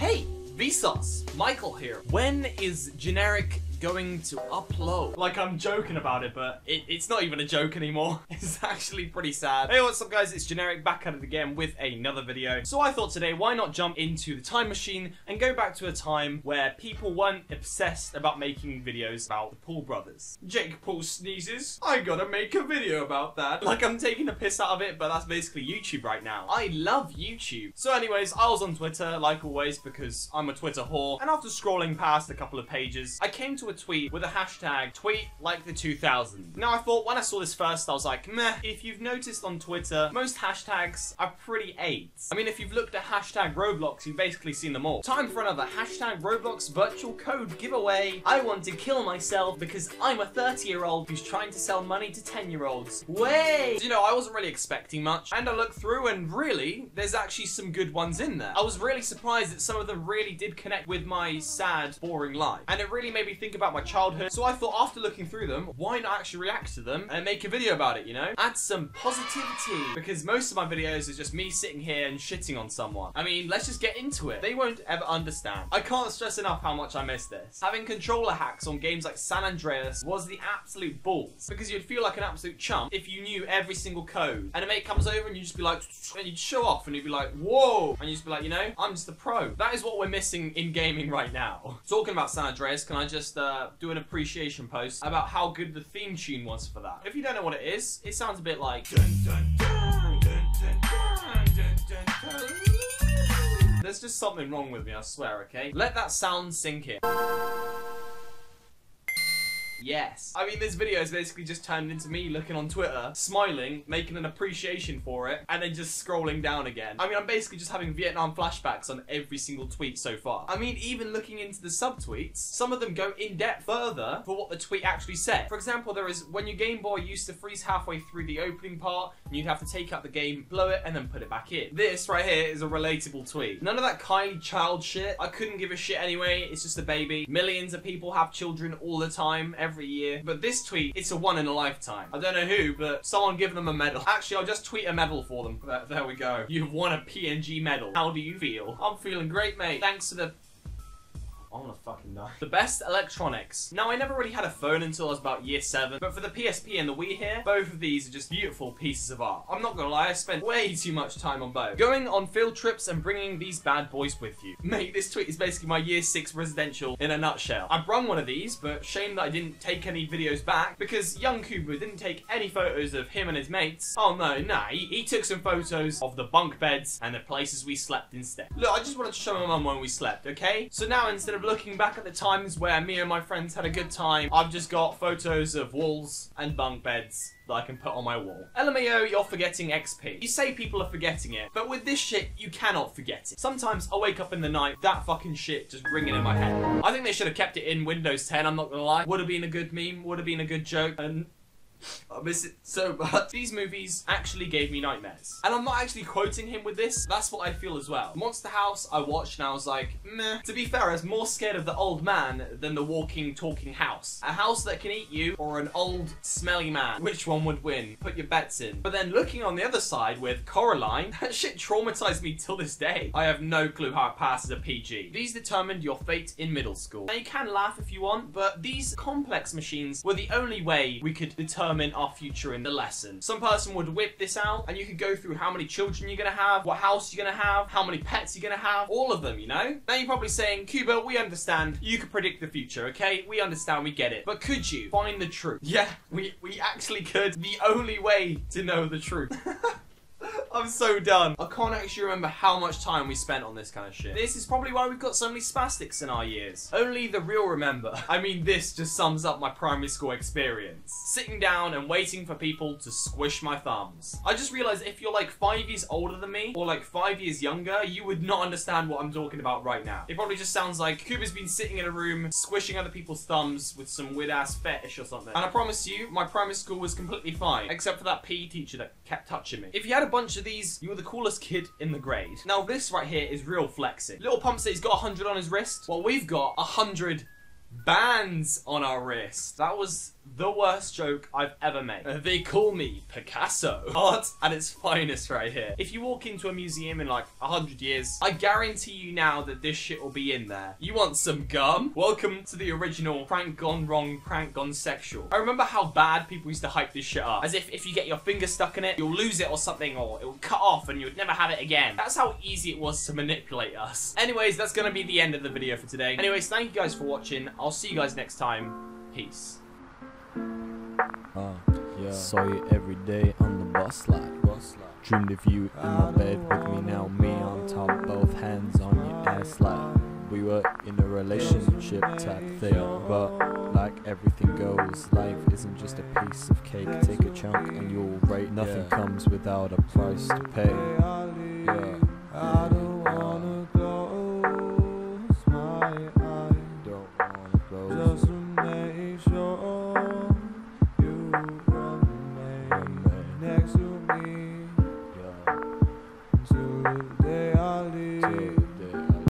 Hey, Vsauce, Michael here. When is generic going to upload? Like, I'm joking about it, but it's not even a joke anymore. It's actually pretty sad. Hey, what's up guys, it's Generic back at it again with another video. So I thought today, why not jump into the time machine and go back to a time where people weren't obsessed about making videos about the Paul brothers. Jake Paul sneezes, I gotta make a video about that. Like, I'm taking a piss out of it, but that's basically YouTube right now. I love YouTube. So anyways, I was on Twitter, like always, because I'm a Twitter whore, and after scrolling past a couple of pages, I came to a tweet with a hashtag tweet like the 2000. Now I thought when I saw this first I was like, meh. If you've noticed on Twitter, most hashtags are pretty AIDS. I mean, if you've looked at hashtag Roblox, you've basically seen them all. Time for another hashtag Roblox virtual code giveaway. I want to kill myself because I'm a 30-year-old who's trying to sell money to 10-year-olds. Way! You know, I wasn't really expecting much, and I looked through and really, there's actually some good ones in there. I was really surprised that some of them really did connect with my sad, boring life. And it really made me think about my childhood. So I thought after looking through them, why not actually react to them and make a video about it, you know? Add some positivity. Because most of my videos is just me sitting here and shitting on someone. I mean, let's just get into it. They won't ever understand. I can't stress enough how much I miss this. Having controller hacks on games like San Andreas was the absolute balls. Because you'd feel like an absolute chump if you knew every single code. And a mate comes over and you'd just be like, and you'd show off and you'd be like, whoa. And you'd just be like, you know, I'm just a pro. That is what we're missing in gaming right now. Talking about San Andreas, can I just do an appreciation post about how good the theme tune was for that? If you don't know what it is, it sounds a bit like dun, dun, dun, dun, dun, dun, dun, dun, dun. There's just something wrong with me, I swear, okay? Let that sound sink in. Yes. I mean, this video is basically just turned into me looking on Twitter, smiling, making an appreciation for it, and then just scrolling down again. I mean, I'm basically just having Vietnam flashbacks on every single tweet so far. I mean, even looking into the subtweets, some of them go in depth further for what the tweet actually said. For example, there is, when your Game Boy used to freeze halfway through the opening part, and you'd have to take out the game, blow it, and then put it back in. This right here is a relatable tweet. None of that Kylie child shit. I couldn't give a shit anyway. It's just a baby. Millions of people have children all the time, every year. But this tweet, it's a one in a lifetime. I don't know who, but someone give them a medal. Actually, I'll just tweet a medal for them. There we go. You've won a PNG medal. How do you feel? I'm feeling great, mate. Thanks to the... I wanna fucking die. The best electronics. Now, I never really had a phone until I was about year 7, but for the PSP and the Wii here, both of these are just beautiful pieces of art. I'm not gonna lie, I spent way too much time on both. Going on field trips and bringing these bad boys with you. Mate, this tweet is basically my year 6 residential in a nutshell. I brung one of these, but shame that I didn't take any videos back, because young Kuba didn't take any photos of him and his mates. Oh no, nah, he took some photos of the bunk beds and the places we slept instead. Look, I just wanted to show my mum when we slept, okay? So now, instead of looking back at the times where me and my friends had a good time, I've just got photos of walls and bunk beds that I can put on my wall. LMAO, you're forgetting XP. You say people are forgetting it, but with this shit, you cannot forget it. Sometimes I wake up in the night, that fucking shit just ringing in my head. I think they should have kept it in Windows 10, I'm not gonna lie. Would have been a good meme, would have been a good joke, and I miss it so much. These movies actually gave me nightmares. And I'm not actually quoting him with this, that's what I feel as well. Monster House I watched and I was like, meh. To be fair, I was more scared of the old man than the walking, talking house. A house that can eat you or an old, smelly man. Which one would win? Put your bets in. But then looking on the other side with Coraline, that shit traumatized me till this day. I have no clue how it passes a PG. These determined your fate in middle school. Now you can laugh if you want, but these complex machines were the only way we could determine our future in the lesson. Some person would whip this out and you could go through how many children you're gonna have, what house you're gonna have, how many pets you're gonna have, all of them, you know? Now you're probably saying, Cuba, we understand. You could predict the future, okay? We understand, we get it. But could you find the truth? Yeah, we actually could. The only way to know the truth. I'm so done. I can't actually remember how much time we spent on this kind of shit. This is probably why we've got so many spastics in our years. Only the real remember. I mean, this just sums up my primary school experience. Sitting down and waiting for people to squish my thumbs. I just realized if you're like 5 years older than me, or like 5 years younger, you would not understand what I'm talking about right now. It probably just sounds like Cuba's been sitting in a room, squishing other people's thumbs with some weird-ass fetish or something. And I promise you, my primary school was completely fine, except for that PE teacher that kept touching me. If you had a bunch of these, you were the coolest kid in the grade. Now this right here is real flexing. Little Pump says he's got 100 on his wrist. Well, we've got 100 bands on our wrist. That was the worst joke I've ever made. They call me Picasso. Art at its finest right here. If you walk into a museum in like 100 years, I guarantee you now that this shit will be in there. You want some gum? Welcome to the original prank gone wrong, prank gone sexual. I remember how bad people used to hype this shit up. As if you get your finger stuck in it, you'll lose it or something, or it will cut off and you would never have it again. That's how easy it was to manipulate us. Anyways, that's gonna be the end of the video for today. Anyways, thank you guys for watching. I'll see you guys next time. Peace. Yeah. Saw you every day on the bus like. Dreamed of you in my bed with me now, me on top, both hands on your ass like. We were in a relationship type thing, but like everything goes, life isn't just a piece of cake. Take a chunk and you'll rate. Nothing comes without a price to pay. Yeah.